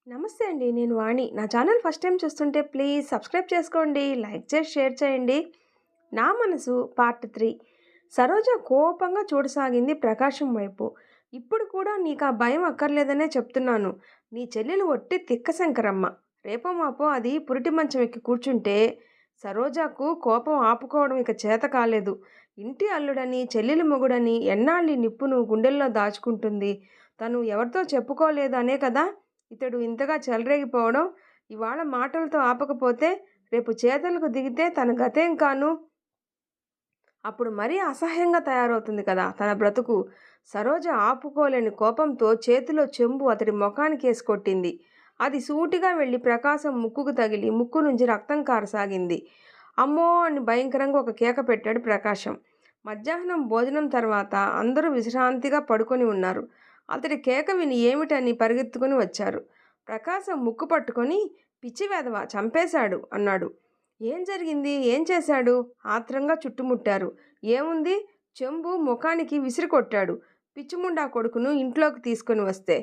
నమస్తే అండి. నేను వాణి. నా ఛానల్ ఫస్ట్ టైమ్ చూస్తుంటే ప్లీజ్ సబ్స్క్రైబ్ చేసుకోండి. లైక్ చేసి షేర్ చేయండి. నా మనసు పార్ట్ 3. సరోజ కోపంగా చూడసాగింది ప్రకాశం వైపు. ఇప్పుడు కూడా నీకా భయం అక్కర్లేదనే చెప్తున్నాను. నీ చెల్లెలు ఒట్టి తిక్క శంకరమ్మ. రేపో మాపో అది పురిటి మంచం ఎక్కి కూర్చుంటే సరోజకు కోపం ఆపుకోవడం ఇక చేత కాలేదు. ఇంటి అల్లుడని, చెల్లెలి మొగుడని ఎన్నాళ్ళీ నిప్పును గుండెల్లో దాచుకుంటుంది. తను ఎవరితో చెప్పుకోలేదనే కదా ఇతడు ఇంతగా చెలరేగిపోవడం. ఇవాళ మాటలతో ఆపకపోతే రేపు చేతలకు దిగితే తన గతేం కాను. అప్పుడు మరీ అసహ్యంగా తయారవుతుంది కదా తన బ్రతుకు. సరోజ ఆపుకోలేని కోపంతో చేతిలో చెంబు అతడి ముఖానికేసి కొట్టింది. అది సూటిగా వెళ్ళి ప్రకాశం ముక్కుకు తగిలి ముక్కు నుంచి రక్తం కారసాగింది. అమ్మో అని భయంకరంగా ఒక కేక పెట్టాడు ప్రకాశం. మధ్యాహ్నం భోజనం తర్వాత అందరూ విశ్రాంతిగా పడుకొని ఉన్నారు. అతడి కేక విని ఏమిటని పరిగెత్తుకుని వచ్చారు. ప్రకాశం ముక్కు పట్టుకొని పిచ్చి వెధవ చంపేశాడు అన్నాడు. ఏం జరిగింది, ఏం చేశాడు? ఆత్రంగా చుట్టుముట్టారు. ఏముంది, చెంబు ముఖానికి విసిరి కొట్టాడు. పిచ్చిముండా కొడుకును ఇంట్లోకి తీసుకొని వస్తే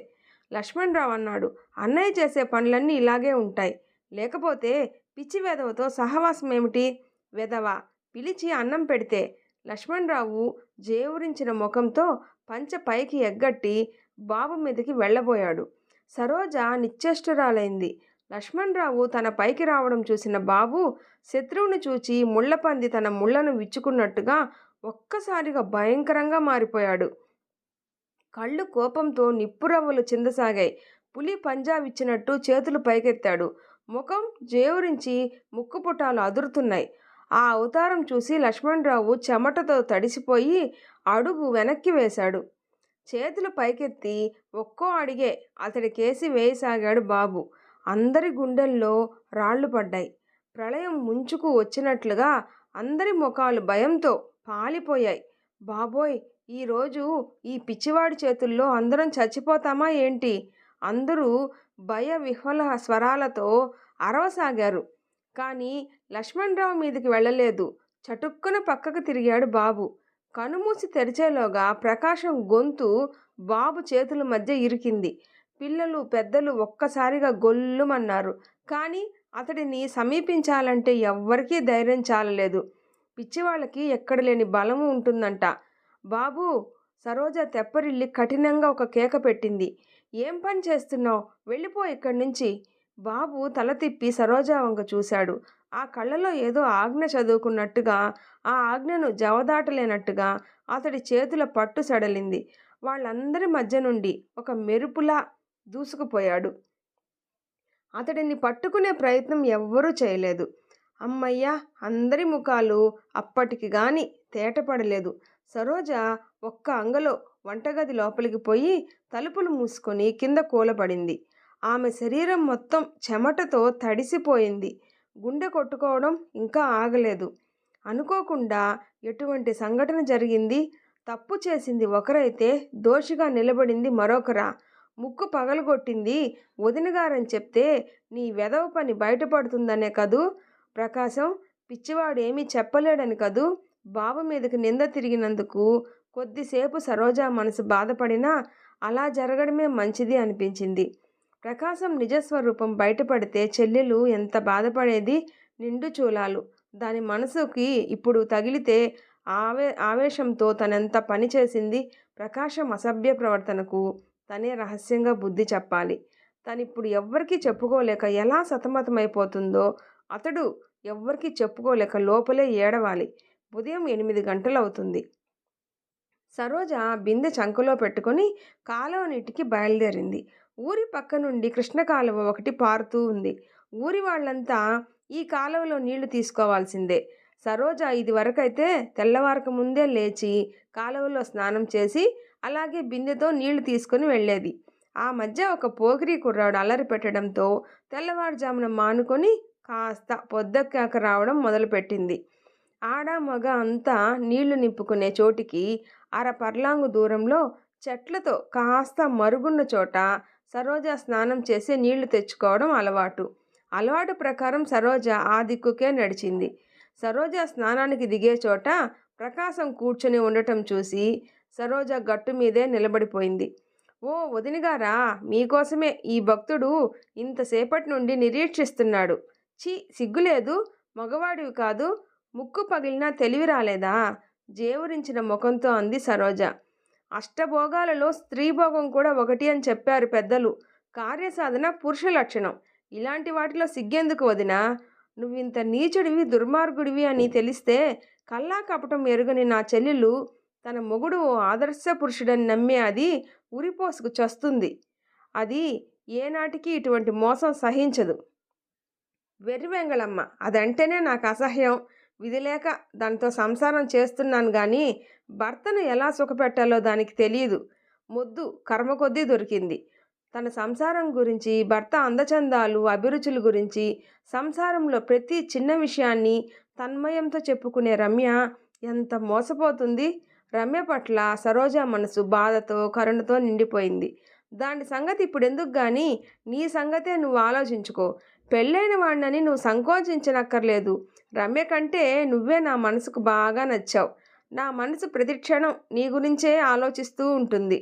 లక్ష్మణరావు అన్నాడు. అన్నయ్య చేసే పనులన్నీ ఇలాగే ఉంటాయి. లేకపోతే పిచ్చి వెధవతో సహవాసం ఏమిటి? వెధవ పిలిచి అన్నం పెడితే లక్ష్మణరావు జేవురించిన ముఖంతో పంచె పైకి ఎగ్గట్టి బాబు మీదకి వెళ్ళబోయాడు. సరోజ నిశ్చేష్టురాలైంది. లక్ష్మణరావు తన పైకి రావడం చూసిన బాబు శత్రువుని చూచి ముళ్ళపంది తన ముళ్ళను విచ్చుకున్నట్టుగా ఒక్కసారిగా భయంకరంగా మారిపోయాడు. కళ్ళు కోపంతో నిప్పురవ్వలు చిందసాగాయి. పులి పంజా విచ్చినట్టు చేతులు పైకెత్తాడు. ముఖం జేవురించి ముక్కుపుటాలు అదురుతున్నాయి. ఆ అవతారం చూసి లక్ష్మణరావు చెమటతో తడిసిపోయి అడుగు వెనక్కి వేశాడు. చేతులు పైకెత్తి ఒక్కో అడిగే అతడి కేసి వేయసాగాడు బాబు. అందరి గుండెల్లో రాళ్లు పడ్డాయి. ప్రళయం ముంచుకు వచ్చినట్లుగా అందరి ముఖాలు భయంతో పాలిపోయాయి. బాబోయ్, ఈరోజు ఈ పిచ్చివాడి చేతుల్లో అందరం చచ్చిపోతామా ఏంటి? అందరూ భయ విహ్వల స్వరాలతో అరవసాగారు. కానీ లక్ష్మణరావు మీదకి వెళ్ళలేదు. చటుక్కున పక్కకు తిరిగాడు బాబు. కనుమూసి తెరిచేలోగా ప్రకాశం గొంతు బాబు చేతుల మధ్య ఇరికింది. పిల్లలు పెద్దలు ఒక్కసారిగా గొల్లుమన్నారు. కానీ అతడిని సమీపించాలంటే ఎవ్వరికీ ధైర్యం చాలలేదు. పిచ్చివాళ్ళకి ఎక్కడ లేని బలము ఉంటుందంట. బాబూ! సరోజ తెప్పరిల్లి కఠినంగా ఒక కేక పెట్టింది. ఏం పని చేస్తున్నావు? వెళ్ళిపో ఇక్కడి నుంచి. బాబు తల తిప్పి సరోజ వంక చూశాడు. ఆ కళ్ళలో ఏదో ఆజ్ఞ చదువుకున్నట్టుగా, ఆ ఆజ్ఞను జవదాటలేనట్టుగా అతడి చేతుల పట్టు సడలింది. వాళ్ళందరి మధ్య నుండి ఒక మెరుపులా దూసుకుపోయాడు. అతడిని పట్టుకునే ప్రయత్నం ఎవ్వరూ చేయలేదు. అమ్మయ్య! అందరి ముఖాలు అప్పటికి గాని తేటపడలేదు. సరోజ ఒక్క అంగలో వంటగది లోపలికి పోయి తలుపులు మూసుకొని కింద కూలపడింది. ఆమె శరీరం మొత్తం చెమటతో తడిసిపోయింది. గుండె కొట్టుకోవడం ఇంకా ఆగలేదు. అనుకోకుండా ఎటువంటి సంఘటన జరిగింది? తప్పు చేసింది ఒకరైతే దోషిగా నిలబడింది మరొకరా? ముక్కు పగలగొట్టింది వదినగారని చెప్తే నీ వెధవ పని బయటపడుతుందనే కదూ? ప్రకాశం పిచ్చివాడు ఏమీ చెప్పలేడని కదూ? బాబు మీదకి నింద తిరిగినందుకు కొద్దిసేపు సరోజ మనసు బాధపడినా అలా జరగడమే మంచిది అనిపించింది. ప్రకాశం నిజస్వరూపం బయటపడితే చెల్లెలు ఎంత బాధపడేది? నిండు చూలాలు. దాని మనసుకి ఇప్పుడు తగిలితే ఆవేశంతో తనెంత పని చేసింది? ప్రకాశం అసభ్య ప్రవర్తనకు తనే రహస్యంగా బుద్ధి చెప్పాలి. తనిప్పుడు ఎవ్వరికీ చెప్పుకోలేక ఎలా సతమతమైపోతుందో అతడు ఎవ్వరికీ చెప్పుకోలేక లోపలే ఏడవాలి. ఉదయం 8 గంటలవుతుంది. సరోజ బిందె చంకలో పెట్టుకొని కాలువ నీటికి బయలుదేరింది. ఊరి పక్క నుండి కృష్ణ కాలువ ఒకటి పారుతూ ఉంది. ఊరి వాళ్ళంతా ఈ కాలువలో నీళ్లు తీసుకోవాల్సిందే. సరోజ ఇది వరకైతే తెల్లవారక ముందే లేచి కాలువలో స్నానం చేసి అలాగే బిందెతో నీళ్లు తీసుకొని వెళ్ళేది. ఆ మధ్య ఒక పోకిరీ కుర్రాడు అల్లరి పెట్టడంతో తెల్లవారుజామున మానుకొని కాస్త పొద్దెక్కాక రావడం మొదలుపెట్టింది. ఆడ మగ అంతా నీళ్లు నింపుకునే చోటికి అర పర్లాంగు దూరంలో చెట్లతో కాస్త మరుగున్న చోట సరోజ స్నానం చేసి నీళ్లు తెచ్చుకోవడం అలవాటు. అలవాటు ప్రకారం సరోజ ఆ దిక్కుకే నడిచింది. సరోజ స్నానానికి దిగే చోట ప్రకాశం కూర్చొని ఉండటం చూసి సరోజ గట్టు మీదే నిలబడిపోయింది. ఓ వదినగారా, మీకోసమే ఈ భక్తుడు ఇంతసేపటి నుండి నిరీక్షిస్తున్నాడు. ఛీ, సిగ్గులేదు? మగవాడివి కాదు, ముక్కు పగిలినా తెలివి రాలేదా? జేవురించిన ముఖంతో అంది సరోజ. అష్టభోగాలలో స్త్రీభోగం కూడా ఒకటి అని చెప్పారు పెద్దలు. కార్యసాధన పురుష లక్షణం. ఇలాంటి వాటిలో సిగ్గెందుకు వదినా? నువ్వింత నీచుడివి, దుర్మార్గుడివి అని తెలిస్తే కల్లా కపటం ఎరుగని నా చెల్లెలు తన మొగుడు ఓ ఆదర్శ పురుషుడని నమ్మే అది ఉరిపోసుకు చస్తుంది. అది ఏనాటికి ఇటువంటి మోసం సహించదు. వెర్రివెంగళమ్మ, అదంటేనే నాకు అసహ్యం. విధిలేక దానితో సంసారం చేస్తున్నాను కానీ భర్తను ఎలా సుఖపెట్టాలో దానికి తెలియదు. మొద్దు కర్మ కొద్దీ దొరికింది. తన సంసారం గురించి, భర్త అందచందాలు, అభిరుచుల గురించి, సంసారంలో ప్రతి చిన్న విషయాన్ని తన్మయంతో చెప్పుకునే రమ్య ఎంత మోసపోతుంది. రమ్య పట్ల సరోజ మనసు బాధతో, కరుణతో నిండిపోయింది. దాని సంగతి ఇప్పుడెందుకు గాని నీ సంగతే నువ్వు ఆలోచించుకో. పెళ్ళైన వాడినని నువ్వు సంకోచించనక్కర్లేదు. రమ్య కంటే నువ్వే నా మనసుకు బాగా నచ్చావు. నా మనసు ప్రతిక్షణం నీ గురించే ఆలోచిస్తూ ఉంటుంది.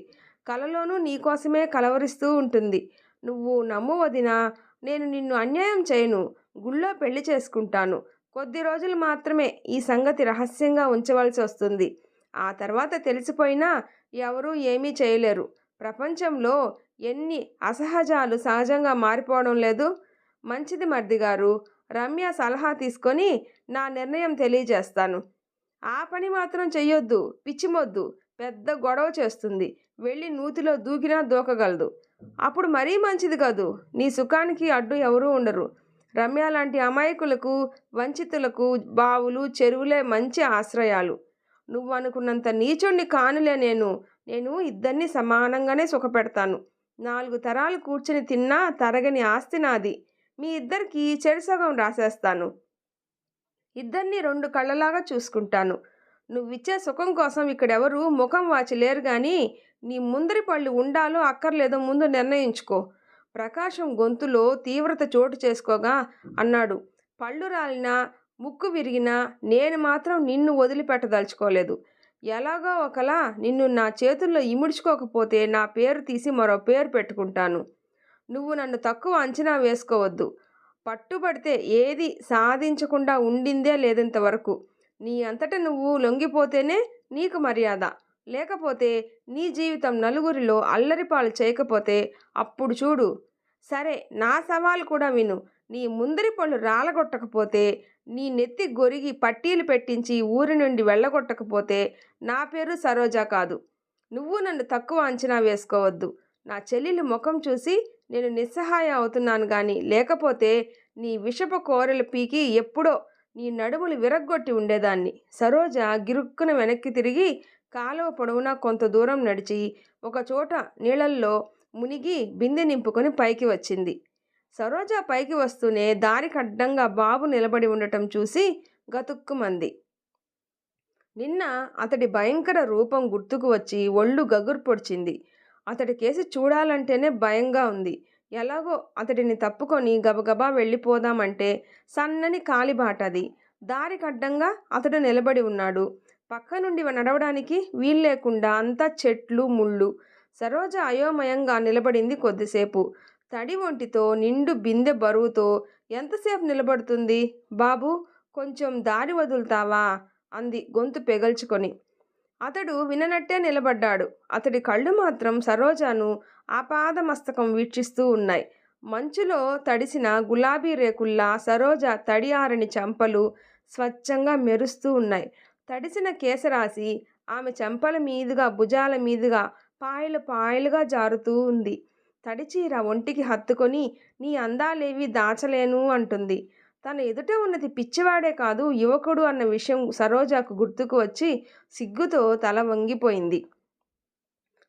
కలలోనూ నీకోసమే కలవరిస్తూ ఉంటుంది. నువ్వు నమ్ము వదినా, నేను నిన్ను అన్యాయం చేయను. గుళ్ళో పెళ్లి చేసుకుంటాను. కొద్ది రోజులు మాత్రమే ఈ సంగతి రహస్యంగా ఉంచవలసి వస్తుంది. ఆ తర్వాత తెలిసిపోయినా ఎవరూ ఏమీ చేయలేరు. ప్రపంచంలో ఎన్ని అసహజాలు సహజంగా మారిపోవడం లేదు. మంచిది మర్దిగారు, రమ్య సలహా తీసుకొని నా నిర్ణయం తెలియజేస్తాను. ఆ పని మాత్రం చెయ్యొద్దు, పిచ్చిమొద్దు. పెద్ద గొడవ చేస్తుంది. వెళ్ళి నూతిలో దూకినా దూకగలదు. అప్పుడు మరీ మంచిది కాదు. నీ సుఖానికి అడ్డు ఎవరూ ఉండరు. రమ్య లాంటి అమాయకులకు, వంచితులకు బావులు, చెరువులే మంచి ఆశ్రయాలు. నువ్వు అనుకున్నంత నీచుణ్ణి కానులే నేను ఇద్దరిని సమానంగానే సుఖపెడతాను. 4 తరాలు కూర్చుని తిన్నా తరగని ఆస్తి నాది. మీ ఇద్దరికి చెరుసగం రాసేస్తాను. ఇద్దరిని 2 కళ్ళలాగా చూసుకుంటాను. నువ్విచ్చే సుఖం కోసం ఇక్కడెవరూ ముఖం వాచి లేరు గాని నీ ముందరి పళ్ళు ఉండాలో అక్కర్లేదో ముందు నిర్ణయించుకో. ప్రకాశం గొంతులో తీవ్రత చోటు చేసుకోగా అన్నాడు. పళ్ళు రాలినా, ముక్కు విరిగినా నేను మాత్రం నిన్ను వదిలిపెట్టదలుచుకోలేదు. ఎలాగో ఒకలా నిన్ను నా చేతుల్లో ఇముడ్చుకోకపోతే నా పేరు తీసి మరో పేరు పెట్టుకుంటాను. నువ్వు నన్ను తక్కువ అంచనా వేసుకోవద్దు. పట్టుబడితే ఏది సాధించకుండా ఉండిందే లేదింతవరకు. నీ అంతట నువ్వు లొంగిపోతేనే నీకు మర్యాద. లేకపోతే నీ జీవితం నలుగురిలో అల్లరిపాలు చేయకపోతే అప్పుడు చూడు. సరే, నా సవాలు కూడా విను. నీ ముందరి పళ్ళు రాలగొట్టకపోతే, నీ నెత్తి గొరిగి పట్టీలు పెట్టించి ఊరి నుండి వెళ్ళగొట్టకపోతే నా పేరు సరోజ కాదు. నువ్వు నన్ను తక్కువ అంచనా వేసుకోవద్దు. నా చెల్లెలి ముఖం చూసి నేను నిస్సహాయ అవుతున్నాను గాని లేకపోతే నీ విషపు కోరలు పీకి ఎప్పుడో నీ నడుములు విరగ్గొట్టి ఉండేదాన్ని. సరోజ గిరుక్కున వెనక్కి తిరిగి కాలువ పొడవునా కొంత దూరం నడిచి ఒకచోట నీళ్ళల్లో మునిగి బిందె నింపుకొని పైకి వచ్చింది. సరోజ పైకి వస్తూనే దారికి అడ్డంగా బాబు నిలబడి ఉండటం చూసి గతుక్కుమంది. నిన్న అతడి భయంకర రూపం గుర్తుకు వచ్చి ఒళ్ళు గగురు పొడిచింది. అతడి కేసి చూడాలంటేనే భయంగా ఉంది. ఎలాగో అతడిని తప్పుకొని గబగబా వెళ్ళిపోదామంటే సన్నని కాలిబాటది. దారికి అడ్డంగా అతడు నిలబడి ఉన్నాడు. పక్క నుండి నడవడానికి వీల్లేకుండా అంతా చెట్లు, ముళ్ళు. సరోజ అయోమయంగా నిలబడింది కొద్దిసేపు. తడి ఒంటితో, నిండు బిందె బరువుతో ఎంతసేపు నిలబడుతుంది? బాబు, కొంచెం దారి వదులుతావా? అంది గొంతు పెగల్చుకొని. అతడు విననట్టే నిలబడ్డాడు. అతడి కళ్ళు మాత్రం సరోజను ఆపాదమస్తకం వీక్షిస్తూ ఉన్నాయి. మంచులో తడిసిన గులాబీ రేకుల్లా సరోజ తడి ఆరని చెంపలు స్వచ్ఛంగా మెరుస్తూ ఉన్నాయి. తడిసిన కేశరాశి ఆమె చెంపల మీదుగా, భుజాల మీదుగా పాయలు పాయలుగా జారుతూ ఉంది. తడిచీర ఒంటికి హత్తుకొని నీ అందాలేవి దాచలేను అంటుంది. తన ఎదుట ఉన్నది పిచ్చివాడే కాదు, యువకుడు అన్న విషయం సరోజకు గుర్తుకు వచ్చి సిగ్గుతో తల వంగిపోయింది.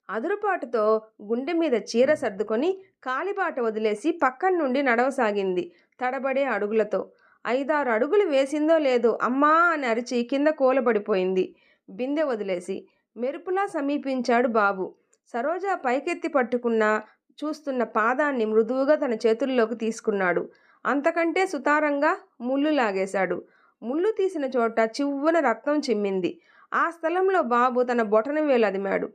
అదురుపాటుతో గుండె మీద చీర సర్దుకొని కాలిబాట వదిలేసి పక్కన నుండి నడవసాగింది తడబడే అడుగులతో. 5-6 అడుగులు వేసిందో లేదో అమ్మా అని అరిచి కింద కూలబడిపోయింది బిందె వదిలేసి. మెరుపులా సమీపించాడు బాబు. సరోజ పైకెత్తి చూస్తున్న పాదాన్ని మృదువుగా తన చేతుల్లోకి తీసుకున్నాడు. అంతకంటే సుతారంగా ముళ్ళు లాగేశాడు. ముళ్ళు తీసిన చోట చివ్వున రక్తం చిమ్మింది. ఆ స్థలంలో బాబు తన బొటన వేలు అదిమాడు.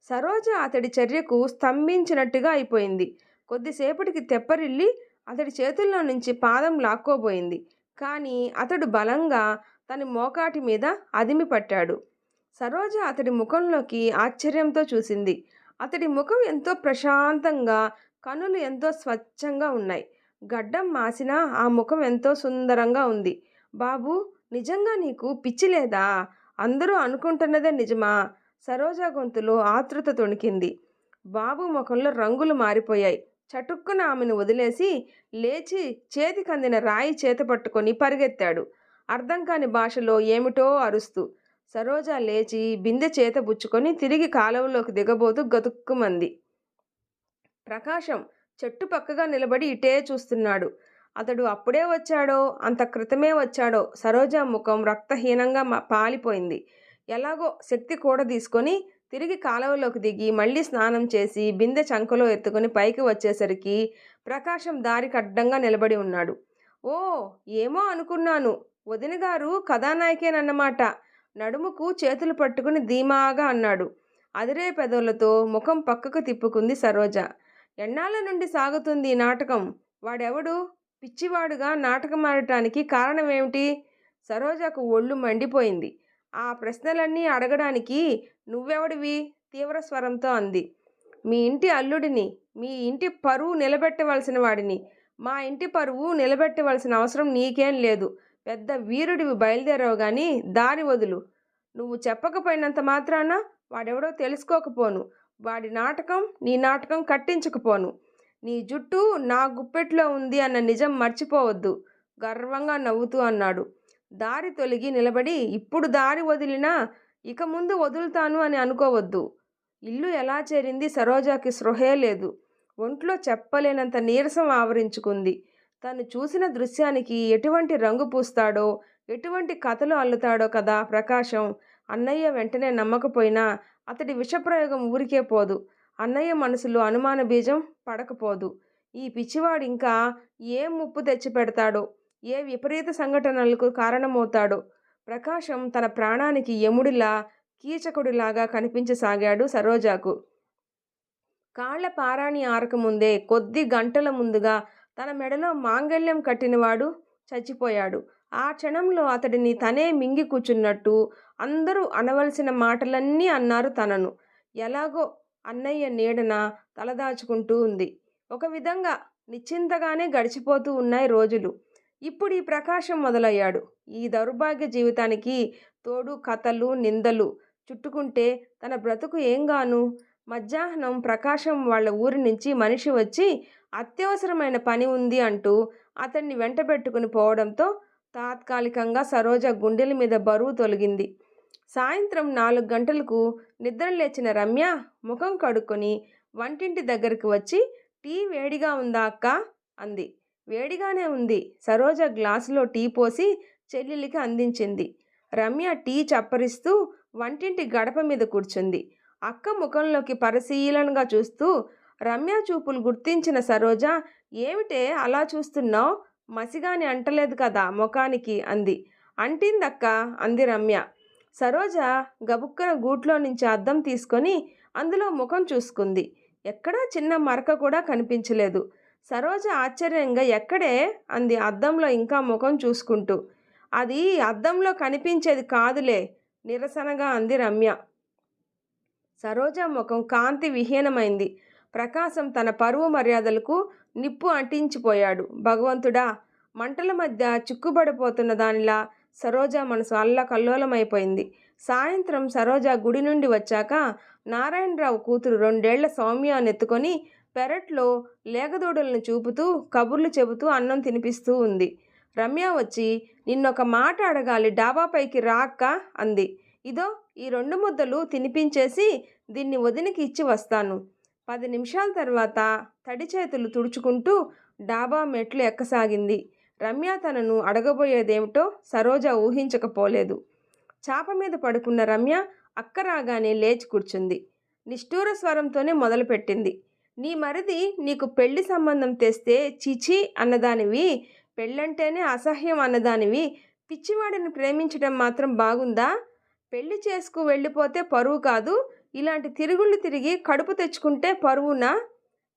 సరోజ అతడి చర్యకు స్తంభించినట్టుగా అయిపోయింది. కొద్దిసేపటికి తెప్పరిల్లి అతడి చేతుల్లో నుంచి పాదం లాక్కోబోయింది. కానీ అతడు బలంగా తన మోకాటి మీద అదిమి పట్టాడు. సరోజ అతడి ముఖంలోకి ఆశ్చర్యంతో చూసింది. అతడి ముఖం ఎంతో ప్రశాంతంగా, కనులు ఎంతో స్వచ్ఛంగా ఉన్నాయి. గడ్డం మాసినా ఆ ముఖం ఎంతో సుందరంగా ఉంది. బాబూ, నిజంగా నీకు పిచ్చి లేదా? అందరూ అనుకుంటున్నదే నిజమా? సరోజ గొంతులో ఆతృత తొణికింది. బాబు ముఖంలో రంగులు మారిపోయాయి. చటుక్కున ఆమెను వదిలేసి లేచి చేతికందిన రాయి చేత పట్టుకొని పరిగెత్తాడు, అర్థం కాని భాషలో ఏమిటో అరుస్తూ. సరోజ లేచి బిందె చేత బుచ్చుకొని తిరిగి కాలువలోకి దిగబోతూ గతుక్కుమంది. ప్రకాశం చెట్టు పక్కగా నిలబడి ఇటే చూస్తున్నాడు. అతడు అప్పుడే వచ్చాడో అంత క్రితమే వచ్చాడో సరోజ ముఖం రక్తహీనంగా పాలిపోయింది. ఎలాగో శక్తి కూడా తీసుకొని తిరిగి కాలువలోకి దిగి మళ్ళీ స్నానం చేసి బిందె చంకలో ఎత్తుకొని పైకి వచ్చేసరికి ప్రకాశం దారికి అడ్డంగా నిలబడి ఉన్నాడు. ఓ, ఏమో అనుకున్నాను. వదిన గారు కథానాయకేనన్నమాట. నడుముకు చేతులు పట్టుకుని ధీమాగా అన్నాడు. అదిరే పెదవులతో ముఖం పక్కకు తిప్పుకుంది సరోజ. ఎన్నాళ్ళ నుండి సాగుతుంది ఈ నాటకం? వాడెవడు? పిచ్చివాడుగా నాటకం ఆడటానికి కారణమేమిటి? సరోజకు ఒళ్ళు మండిపోయింది. ఆ ప్రశ్నలన్నీ అడగడానికి నువ్వెవడివి? తీవ్ర స్వరంతో అంది. మీ ఇంటి అల్లుడిని, మీ ఇంటి పరువు నిలబెట్టవలసిన వాడిని. మా ఇంటి పరువు నిలబెట్టవలసిన అవసరం నీకేం లేదు. పెద్ద వీరుడివి, బయలుదేరావు గాని దారి వదులు. నువ్వు చెప్పకపోయినంత మాత్రాన వాడెవడో తెలుసుకోకపోను. వాడి నాటకం నీ నాటకం కట్టించకపోను. నీ జుట్టు నా గుప్పెట్లో ఉంది అన్న నిజం మర్చిపోవద్దు, గర్వంగా నవ్వుతూ అన్నాడు. దారి తొలగి నిలబడి ఇప్పుడు దారి వదిలినా ఇక ముందు వదులుతాను అని అనుకోవద్దు. ఇల్లు ఎలా చేరింది సరోజాకి స్పృహే లేదు. ఒంట్లో చెప్పలేనంత నీరసం ఆవరించుకుంది. తను చూసిన దృశ్యానికి ఎటువంటి రంగు పూస్తాడో, ఎటువంటి కథలు అల్లుతాడో కదా ప్రకాశం. అన్నయ్య వెంటనే నమ్మకపోయినా అతడి విషప్రయోగం ఊరికే పోదు. అన్నయ్య మనసులో అనుమాన బీజం పడకపోదు. ఈ పిచ్చివాడు ఇంకా ఏ ముప్పు తెచ్చి పెడతాడో, ఏ విపరీత సంఘటనలకు కారణమవుతాడో. ప్రకాశం తన ప్రాణానికి యముడిలా, కీచకుడిలాగా కనిపించసాగాడు సరోజాకు. కాళ్ల పారాణి ఆరకముందే కొద్ది గంటల ముందుగా తన మెడలో మాంగల్యం కట్టినవాడు చచ్చిపోయాడు. ఆ క్షణంలో అతడిని తనే మింగి కూర్చున్నట్టు అందరూ అనవలసిన మాటలన్నీ అన్నారు తనను. ఎలాగో అన్నయ్య నీడన తలదాచుకుంటూ ఉంది. ఒక విధంగా నిశ్చింతగానే గడిచిపోతూ ఉన్నాయి రోజులు. ఇప్పుడు ఈ ప్రకాశం మొదలయ్యాడు. ఈ దౌర్భాగ్య జీవితానికి తోడు కథలు, నిందలు చుట్టుకుంటే తన బ్రతుకు ఏంగాను? మధ్యాహ్నం ప్రకాశం వాళ్ళ ఊరి నుంచి మనిషి వచ్చి అత్యవసరమైన పని ఉంది అంటూ అతన్ని వెంటబెట్టుకుని పోవడంతో తాత్కాలికంగా సరోజ గుండెల మీద బరువు తొలగింది. సాయంత్రం 4 గంటలకు నిద్రలేచిన రమ్య ముఖం కడుక్కొని వంటింటి దగ్గరికి వచ్చి, టీ వేడిగా ఉందా అక్క అంది. వేడిగానే ఉంది. సరోజ గ్లాసులో టీ పోసి చెల్లెలికి అందించింది. రమ్య టీ చప్పరిస్తూ వంటింటి గడప మీద కూర్చుంది. అక్క ముఖంలోకి పరిశీలనగా చూస్తూ రమ్య చూపులు గుర్తించిన సరోజ, ఏమిటే అలా చూస్తున్నావు? మసిగాని అంటలేదు కదా ముఖానికి అంది. అంటిందక్క అంది రమ్య. సరోజ గబుక్కన గూట్లో నుంచి అద్దం తీసుకొని అందులో ముఖం చూసుకుంది. ఎక్కడా చిన్న మరక కూడా కనిపించలేదు. సరోజ ఆశ్చర్యంగా ఎక్కడే అంది అద్దంలో ఇంకా ముఖం చూసుకుంటూ. అది అద్దంలో కనిపించేది కాదులే నిరసనగా అంది రమ్య. సరోజ ముఖం కాంతి విహీనమైంది. ప్రకాశం తన పరువు మర్యాదలకు నిప్పు అంటించిపోయాడు. భగవంతుడా! మంటల మధ్య చిక్కుబడిపోతున్న దానిలా సరోజ మనసు అల్లకల్లోలమైపోయింది. సాయంత్రం సరోజ గుడి నుండి వచ్చాక నారాయణరావు కూతురు 2 ఏళ్ల సౌమ్యాన్ని ఎత్తుకొని పెరట్లో లేగదూడలను చూపుతూ కబుర్లు చెబుతూ అన్నం తినిపిస్తూ ఉంది. రమ్య వచ్చి, నిన్నొక మాట అడగాలి, డాబాపైకి రా అక్క అంది. ఇదో ఈ 2 ముద్దలు తినిపించేసి దీన్ని వదినికి ఇచ్చి వస్తాను. 10 నిమిషాల తర్వాత తడి చేతులు తుడుచుకుంటూ డాబా మెట్లు ఎక్కసాగింది. రమ్య తనను అడగబోయేదేమిటో సరోజ ఊహించకపోలేదు. చాప మీద పడుకున్న రమ్య అక్క రాగానే లేచి కూర్చుంది. నిష్ఠూర స్వరంతోనే మొదలుపెట్టింది. నీ మరిది నీకు పెళ్లి సంబంధం తెస్తే చిచి అన్నదానివి, పెళ్ళంటేనే అసహ్యం అన్నదానివి, పిచ్చివాడిని ప్రేమించడం మాత్రం బాగుందా? పెళ్లి చేసుకు వెళ్ళిపోతే పరువు కాదు, ఇలాంటి తిరుగుళ్ళు తిరిగి కడుపు తెచ్చుకుంటే పరువునా?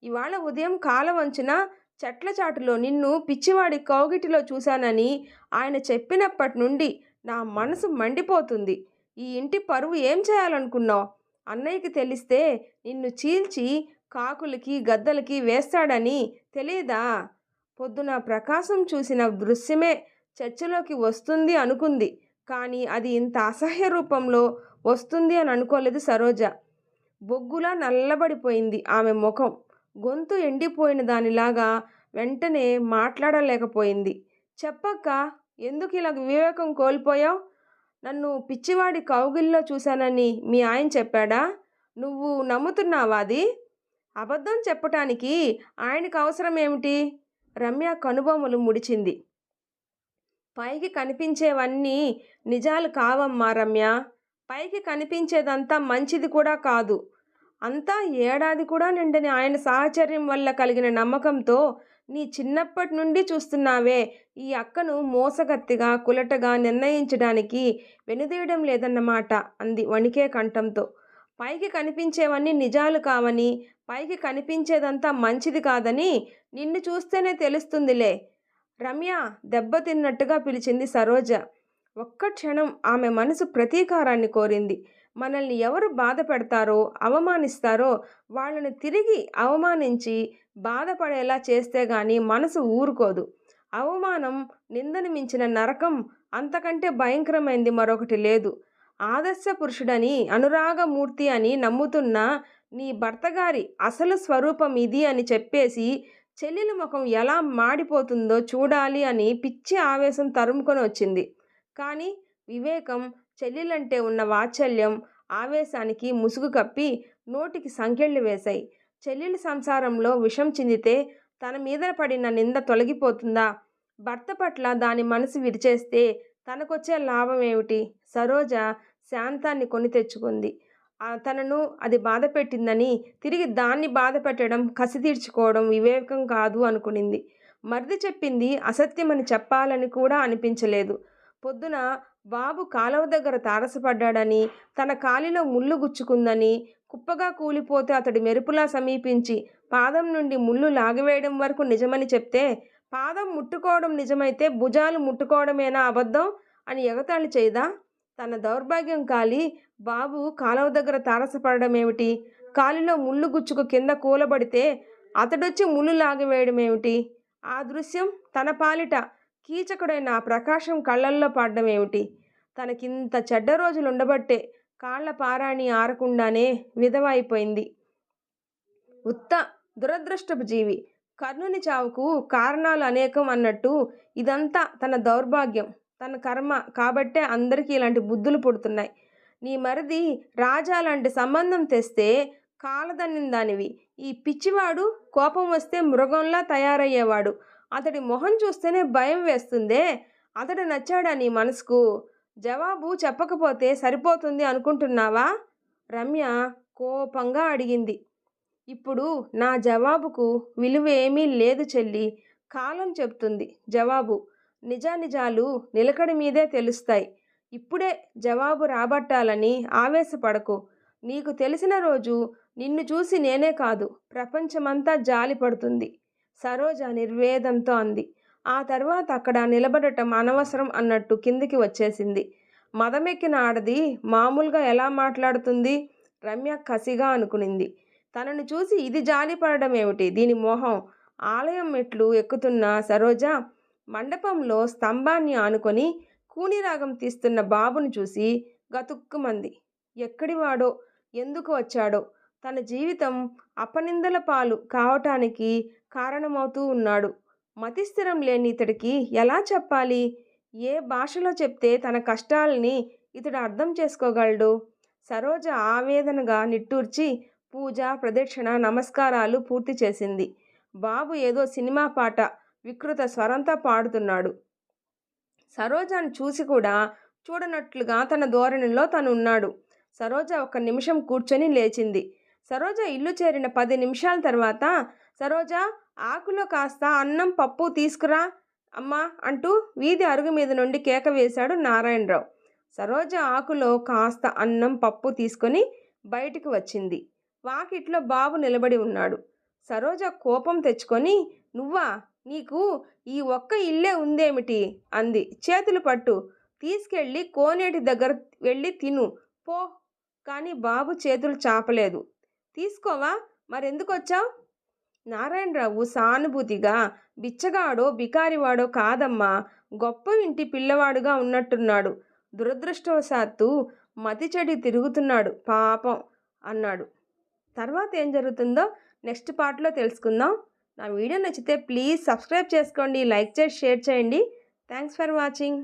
ఇవాళ ఉదయం కాలవంచున చెట్ల చాటులో నిన్ను పిచ్చివాడి కౌగిటిలో చూశానని ఆయన చెప్పినప్పటి నుండి నా మనసు మండిపోతుంది. ఈ ఇంటి పరువు ఏం చేయాలనుకున్నావు? అన్నయ్యకి తెలిస్తే నిన్ను చీల్చి కాకులకి గద్దలకి వేస్తాడని తెలియదా? పొద్దున ప్రకాశం చూసిన దృశ్యమే చర్చలోకి వస్తుంది అనుకుంది. కానీ అది ఇంత అసహ్య రూపంలో వస్తుంది అని అనుకోలేదు సరోజ. బొగ్గులా నల్లబడిపోయింది ఆమె ముఖం. గొంతు ఎండిపోయిన దానిలాగా వెంటనే మాట్లాడలేకపోయింది. చెప్పక్క, ఎందుకు ఇలా వివేకం కోల్పోయావు? నన్ను పిచ్చివాడి కౌగిల్లో చూశానని మీ ఆయన చెప్పాడా? నువ్వు నమ్ముతున్నావా అది? అబద్ధం చెప్పటానికి ఆయనకు అవసరం ఏమిటి? రమ్య కనుబొమ్మలు ముడిచింది. పైకి కనిపించేవన్నీ నిజాలు కావమ్మా రమ్య. పైకి కనిపించేదంతా మంచిది కూడా కాదు. అంతా ఏడాది కూడా నిండని ఆయన సాహచర్యం వల్ల కలిగిన నమ్మకంతో నీ చిన్నప్పటి నుండి చూస్తున్నావే ఈ అక్కను మోసగత్తిగా కులటగా నిర్ణయించడానికి వెనుదీయడం లేదన్నమాట అంది వణికే కంఠంతో. పైకి కనిపించేవన్నీ నిజాలు కావని, పైకి కనిపించేదంతా మంచిది కాదని నిన్ను చూస్తేనే తెలుస్తుందిలే. రమ్య దెబ్బతిన్నట్టుగా పిలిచింది సరోజ. ఒక్క క్షణం ఆమె మనసు ప్రతీకారాన్ని కోరింది. మనల్ని ఎవరు బాధ పెడతారో అవమానిస్తారో వాళ్ళను తిరిగి అవమానించి బాధపడేలా చేస్తే గాని మనసు ఊరుకోదు. అవమానం, నిందను మించిన నరకం అంతకంటే భయంకరమైంది మరొకటి లేదు. ఆదర్శ పురుషుడని, అనురాగమూర్తి అని నమ్ముతున్న నీ భర్తగారి అసలు స్వరూపం ఇది అని చెప్పేసి చెల్లెలి ముఖం ఎలా మాడిపోతుందో చూడాలి అని పిచ్చి ఆవేశం తరుముకొని వచ్చింది. కానీ వివేకం, చెల్లెలంటే ఉన్న వాత్సల్యం ఆవేశానికి ముసుగు కప్పి నోటికి సంకెళ్ళు వేశాయి. చెల్లెలి సంసారంలో విషం చిందితే తన మీద పడిన నింద తొలగిపోతుందా? భర్త పట్ల దాని మనసు విరిచేస్తే తనకొచ్చే లాభం ఏమిటి? సరోజ శాంతాన్ని కొని తెచ్చుకుంది. తనను అది బాధ పెట్టిందని తిరిగి దాన్ని బాధ పెట్టడం, కసి తీర్చుకోవడం వివేకం కాదు అనుకునింది. మరిది చెప్పింది అసత్యమని చెప్పాలని కూడా అనిపించలేదు. పొద్దున బాబు కాలువ దగ్గర తారసపడ్డాడని, తన కాలిలో ముళ్ళు గుచ్చుకుందని, కుప్పగా కూలిపోతే అతడి మెరుపులా సమీపించి పాదం నుండి ముళ్ళు లాగివేయడం వరకు నిజమని చెప్తే, పాదం ముట్టుకోవడం నిజమైతే భుజాలు ముట్టుకోవడమేనా అబద్ధం అని ఎగతాళి చేయదా? తన దౌర్భాగ్యం కాలి బాబు కాలువ దగ్గర తారసపడడం ఏమిటి? కాలిలో ముళ్ళు గుచ్చుకు కింద కూలబడితే అతడొచ్చి ముళ్ళు లాగివేయడం ఏమిటి? ఆ దృశ్యం తన పాలిట కీచకుడైన ప్రకాశం కళ్ళల్లో పడ్డం ఏమిటి? తనకింత చెడ్డ రోజులు ఉండబట్టే కాళ్ల పారాణి ఆరకుండానే విధవ అయిపోయింది. ఉత్త దురదృష్టపు జీవి. కర్ణుని చావుకు కారణాలు అనేకం అన్నట్టు ఇదంతా తన దౌర్భాగ్యం, తన కర్మ కాబట్టే అందరికీ ఇలాంటి బుద్ధులు పుడుతున్నాయి. నీ మరిది రాజా లాంటి సంబంధం తెస్తే కాలదన్నిందానివి. ఈ పిచ్చివాడు కోపం వస్తే మృగంలా తయారయ్యేవాడు. అతడి మొహం చూస్తేనే భయం వేస్తుందే. అతడు నచ్చాడా నీ మనసుకు? జవాబు చెప్పకపోతే సరిపోతుంది అనుకుంటున్నావా? రమ్య కోపంగా అడిగింది. ఇప్పుడు నా జవాబుకు విలువ ఏమీ లేదు చెల్లి. కాలం చెప్తుంది జవాబు. నిజానిజాలు నిలకడి మీదే తెలుస్తాయి. ఇప్పుడే జవాబు రాబట్టాలని ఆవేశపడకు. నీకు తెలిసిన రోజు నిన్ను చూసి నేనే కాదు ప్రపంచమంతా జాలి పడుతుంది, సరోజ నిర్వేదంతో అంది. ఆ తర్వాత అక్కడ నిలబడటం అనవసరం అన్నట్టు కిందికి వచ్చేసింది. మదమెక్కిన ఆడది మామూలుగా ఎలా మాట్లాడుతుంది? రమ్య కసిగా అనుకునింది. తనను చూసి ఇది జాలిపడడం ఏమిటి దీని మోహం? ఆలయం మెట్లు ఎక్కుతున్న సరోజ మండపంలో స్తంభాన్ని ఆనుకొని కూనిరాగం తీస్తున్న బాబును చూసి గతుక్కుమంది. ఎక్కడివాడో, ఎందుకు వచ్చాడో, తన జీవితం అపనిందల పాలు కావటానికి కారణమవుతూ ఉన్నాడు. మతిస్థిరం లేని ఇతడికి ఎలా చెప్పాలి? ఏ భాషలో చెప్తే తన కష్టాలని ఇతడు అర్థం చేసుకోగలడు? సరోజ ఆవేదనగా నిట్టూర్చి పూజ, ప్రదక్షిణ, నమస్కారాలు పూర్తి చేసింది. బాబు ఏదో సినిమా పాట వికృత స్వరంతో పాడుతున్నాడు. సరోజను చూసి కూడా చూడనట్లుగా తన ధోరణిలో తను ఉన్నాడు. సరోజ ఒక్క నిమిషం కూర్చొని లేచింది. సరోజ ఇల్లు చేరిన 10 నిమిషాల తర్వాత, సరోజ ఆకులో కాస్త అన్నం పప్పు తీసుకురా అమ్మా అంటూ వీధి అరుగు మీద నుండి కేక వేశాడు నారాయణరావు. సరోజ ఆకులో కాస్త అన్నం పప్పు తీసుకొని బయటికి వచ్చింది. వాకిట్లో బాబు నిలబడి ఉన్నాడు. సరోజ కోపం తెచ్చుకొని, నువ్వా? నీకు ఈ ఒక్క ఇల్లే ఉందేమిటి అంది. చేతులు పట్టు, తీసుకెళ్ళి కోనేటి దగ్గర వెళ్ళి తిను పో. కానీ బాబు చేతులు చాపలేదు. తీసుకోవా, మరెందుకొచ్చావు? నారాయణరావు సానుభూతిగా, బిచ్చగాడో బికారివాడో కాదమ్మా, గొప్ప ఇంటి పిల్లవాడుగా ఉన్నట్టున్నాడు. దురదృష్టవశాత్తు మతి చెడి తిరుగుతున్నాడు పాపం అన్నాడు. తర్వాత ఏం జరుగుతుందో నెక్స్ట్ పార్ట్లో తెలుసుకుందాం. నా వీడియో నచ్చితే ప్లీజ్ సబ్స్క్రైబ్ చేసుకోండి, లైక్ చేసి షేర్ చేయండి. Thanks for watching.